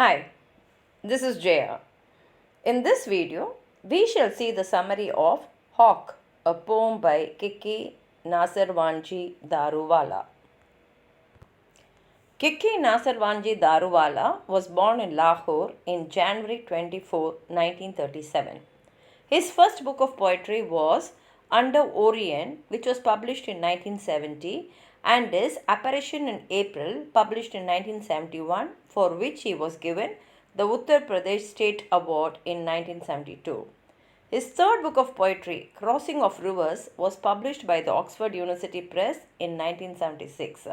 Hi, this is Jaya. In this video, we shall see the summary of Hawk, a poem by Keki Nasserwanji Daruwalla. Keki Nasserwanji Daruwalla was born in Lahore in January 24, 1937. His first book of poetry was Under Orion, which was published in 1970, and his Apparition in April, published in 1971, for which he was given the Uttar Pradesh State Award in 1972. His third book of poetry, Crossing of Rivers, was published by the Oxford University Press in 1976.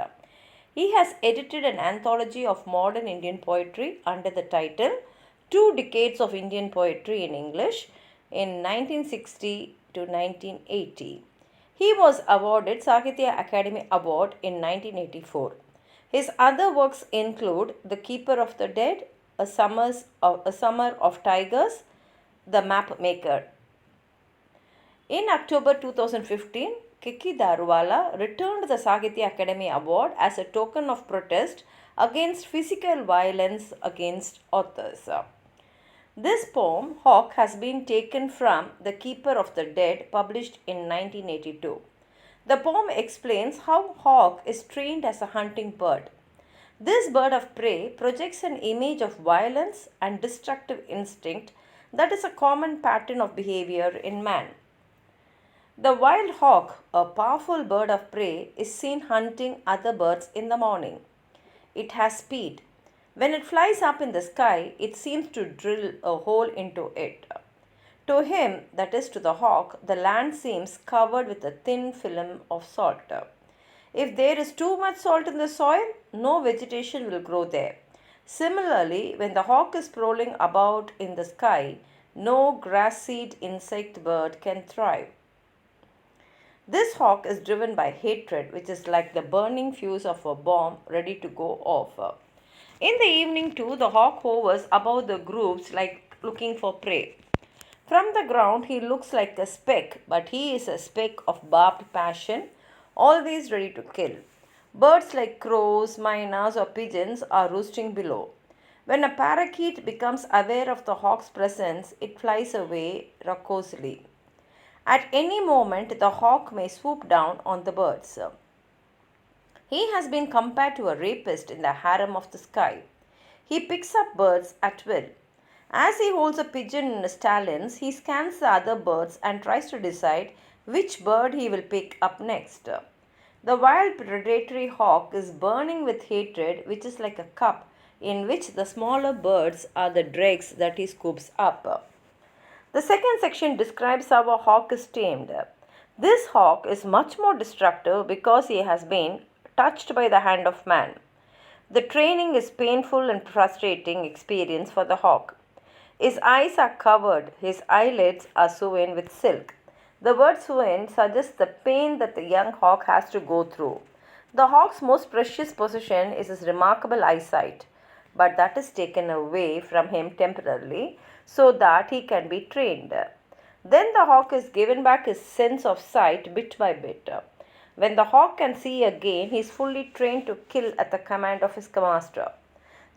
He has edited an anthology of modern Indian poetry under the title Two Decades of Indian Poetry in English in 1960 to 1980. He was awarded Sahitya Academy Award in 1984. His other works include The Keeper of the Dead, A Summer of Tigers, The Map Maker. In October 2015, Keki Daruwalla returned the Sahitya Academy Award as a token of protest against physical violence against authors. This poem, Hawk, has been taken from The Keeper of the Dead, published in 1982. The poem explains how hawk is trained as a hunting bird. This bird of prey projects an image of violence and destructive instinct that is a common pattern of behavior in man. The wild hawk, a powerful bird of prey, is seen hunting other birds in the morning. It has speed. When it flies up in the sky, it seems to drill a hole into it. To him, that is to the hawk, the land seems covered with a thin film of salt. If there is too much salt in the soil, no vegetation will grow there. Similarly, when the hawk is prowling about in the sky, no grass seed insect bird can thrive. This hawk is driven by hatred, which is like the burning fuse of a bomb ready to go off. In the evening too, the hawk hovers above the groups like looking for prey. From the ground he looks like a speck, but he is a speck of barbed passion, always ready to kill. Birds like crows, mynas or pigeons are roosting below. When a parakeet becomes aware of the hawk's presence, it flies away raucously. At any moment, the hawk may swoop down on the birds. He has been compared to a rapist in the harem of the sky. He picks up birds at will. As he holds a pigeon in his talons, he scans the other birds and tries to decide which bird he will pick up next. The wild predatory hawk is burning with hatred, which is like a cup in which the smaller birds are the dregs that he scoops up. The second section describes how a hawk is tamed. This hawk is much more destructive because he has been touched by the hand of man. The training is painful and frustrating experience for the hawk. His eyes are covered, his eyelids are sewn with silk. The word sewn suggests the pain that the young hawk has to go through. The hawk's most precious possession is his remarkable eyesight, but that is taken away from him temporarily so that he can be trained. Then the hawk is given back his sense of sight bit by bit. When the hawk can see again, he is fully trained to kill at the command of his master.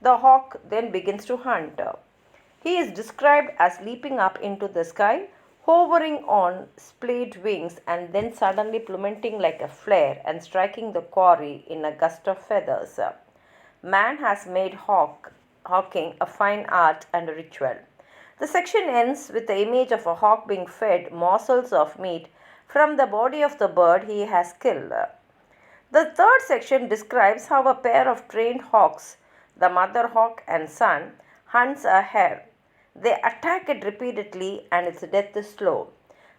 The hawk then begins to hunt. He is described as leaping up into the sky, hovering on splayed wings, and then suddenly plummeting like a flare and striking the quarry in a gust of feathers. Man has made hawking a fine art and a ritual. The section ends with the image of a hawk being fed morsels of meat from the body of the bird he has killed. The third section describes how a pair of trained hawks, the mother hawk and son, hunts a hare. They attack it repeatedly and its death is slow.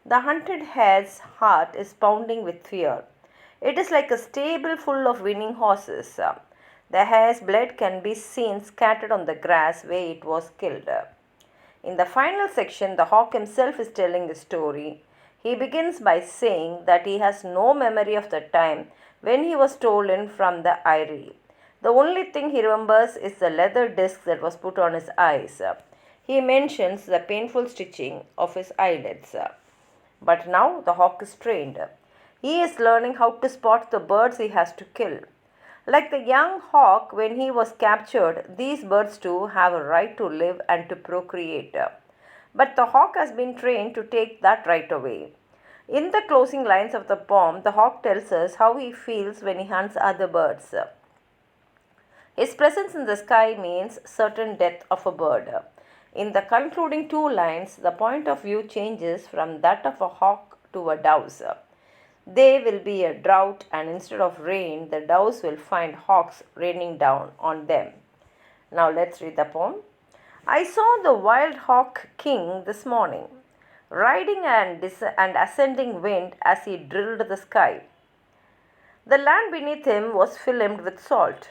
The hunted hare's heart is pounding with fear. It is like a stable full of winning horses. The hare's blood can be seen scattered on the grass where it was killed. In the final section, the hawk himself is telling the story. He begins by saying that he has no memory of the time when he was stolen from the eyrie. The only thing he remembers is the leather disc that was put on his eyes. He mentions the painful stitching of his eyelids. But now the hawk is trained. He is learning how to spot the birds he has to kill. Like the young hawk when he was captured, these birds too have a right to live and to procreate. But the hawk has been trained to take that right away. In the closing lines of the poem, the hawk tells us how he feels when he hunts other birds. His presence in the sky means certain death of a bird. In the concluding two lines, the point of view changes from that of a hawk to a dove's. There will be a drought, and instead of rain, the doves will find hawks raining down on them. Now let's read the poem. I saw the wild hawk king this morning, riding and ascending wind as he drilled the sky. The land beneath him was filmed with salt.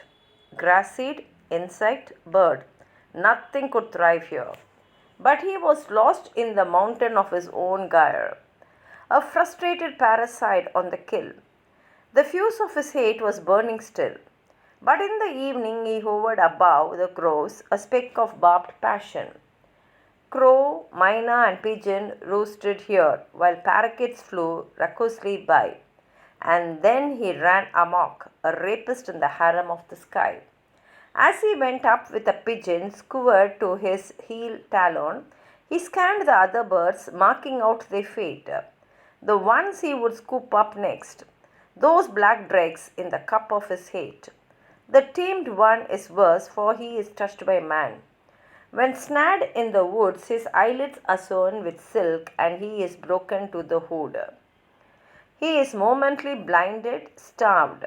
Grass seed, insect, bird. Nothing could thrive here. But he was lost in the mountain of his own gyre, a frustrated parasite on the kill. The fuse of his hate was burning still. But in the evening he hovered above the crows, a speck of barbed passion. Crow, myna, and pigeon roosted here, while parakeets flew raucously by. And then he ran amok, a rapist in the harem of the sky. As he went up with a pigeon skewered to his heel talon, he scanned the other birds, marking out their fate, the ones he would scoop up next, those black dregs in the cup of his hate. The tamed one is worse, for he is touched by man. When snared in the woods, his eyelids are sewn with silk, and he is broken to the hood. He is momentarily blinded, starved.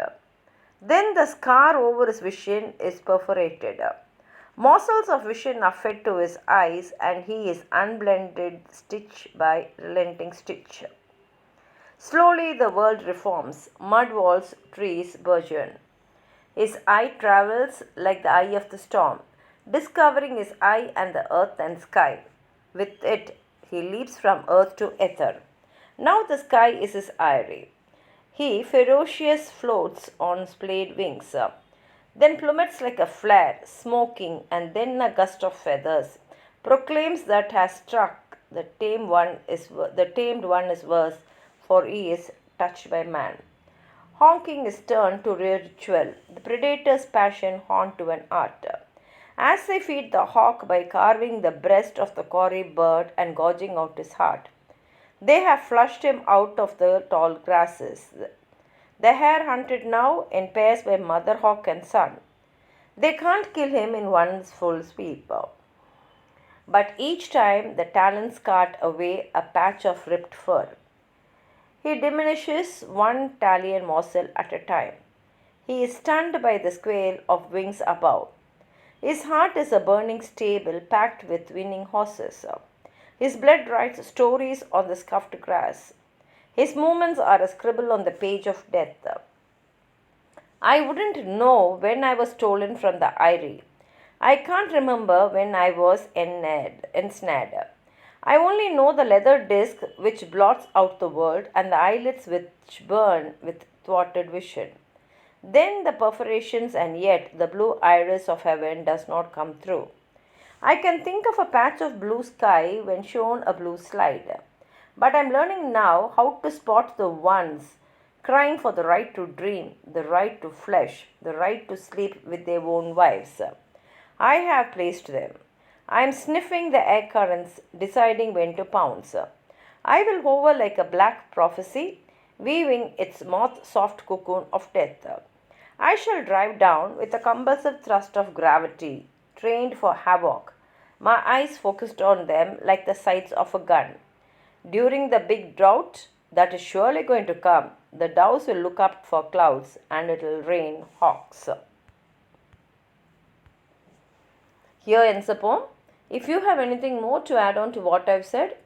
Then the scar over his vision is perforated. Morsels of vision are fed to his eyes, and he is unblended stitch by relenting stitch. Slowly the world reforms, mud walls, trees burgeon. His eye travels like the eye of the storm, discovering his eye and the earth and sky. With it, he leaps from earth to ether. Now the sky is his eyrie. He ferocious floats on splayed wings, then plummets like a flare, smoking, and then a gust of feathers proclaims that has struck. The tamed one is worse, for he is touched by man. Honking is turned to ritual, the predator's passion honed to an art. As they feed the hawk by carving the breast of the quarry bird and gouging out his heart, they have flushed him out of the tall grasses. The hare hunted now in pairs by mother hawk and son. They can't kill him in one full sweep. But each time the talons cart away a patch of ripped fur. He diminishes one Italian morsel at a time. He is stunned by the squeal of wings above. His heart is a burning stable packed with winning horses. His blood writes stories on the scuffed grass. His movements are a scribble on the page of death. I wouldn't know when I was stolen from the eyrie. I can't remember when I was ensnared. I only know the leather disc which blots out the world and the eyelids which burn with thwarted vision. Then the perforations, and yet the blue iris of heaven does not come through. I can think of a patch of blue sky when shown a blue slide. But I'm learning now how to spot the ones crying for the right to dream, the right to flesh, the right to sleep with their own wives. I have placed them. I am sniffing the air currents, deciding when to pounce. I will hover like a black prophecy, weaving its moth-soft cocoon of death. I shall drive down with a compulsive thrust of gravity, trained for havoc, my eyes focused on them like the sights of a gun. During the big drought that is surely going to come, the doves will look up for clouds and it will rain hawks. Here ends the poem. If you have anything more to add on to what I've said,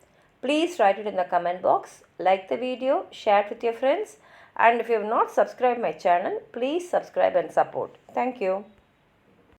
please write it in the comment box. Like the video, share it with your friends, and if you have not subscribed my channel, please subscribe and support. Thank you.